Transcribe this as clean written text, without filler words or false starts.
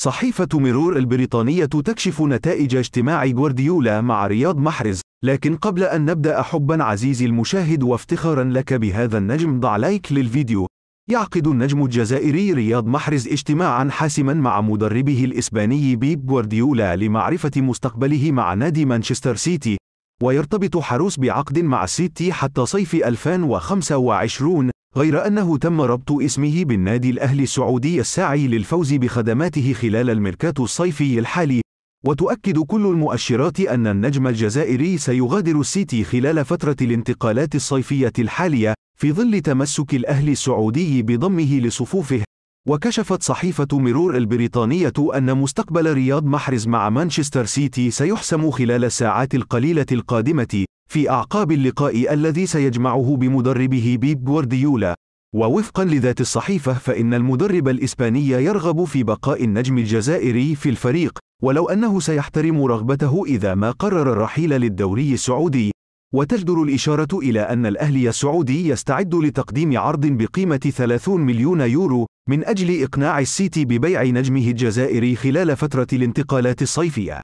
صحيفة ميرور البريطانية تكشف نتائج اجتماع غوارديولا مع رياض محرز. لكن قبل أن نبدأ، حبا عزيزي المشاهد وافتخارا لك بهذا النجم، ضع لايك للفيديو. يعقد النجم الجزائري رياض محرز اجتماعا حاسما مع مدربه الإسباني بيب غوارديولا لمعرفة مستقبله مع نادي مانشستر سيتي، ويرتبط حروس بعقد مع السيتي حتى صيف 2025، غير أنه تم ربط اسمه بالنادي الأهلي السعودي الساعي للفوز بخدماته خلال الميركاتو الصيفي الحالي. وتؤكد كل المؤشرات أن النجم الجزائري سيغادر السيتي خلال فترة الانتقالات الصيفية الحالية، في ظل تمسك الأهلي السعودي بضمه لصفوفه. وكشفت صحيفة ميرور البريطانية أن مستقبل رياض محرز مع مانشستر سيتي سيحسم خلال الساعات القليلة القادمة، في أعقاب اللقاء الذي سيجمعه بمدربه بيب غوارديولا. ووفقا لذات الصحيفة، فإن المدرب الإسباني يرغب في بقاء النجم الجزائري في الفريق، ولو أنه سيحترم رغبته إذا ما قرر الرحيل للدوري السعودي. وتجدر الإشارة إلى أن الأهلي السعودي يستعد لتقديم عرض بقيمة 30 مليون يورو من أجل إقناع السيتي ببيع نجمه الجزائري خلال فترة الانتقالات الصيفية.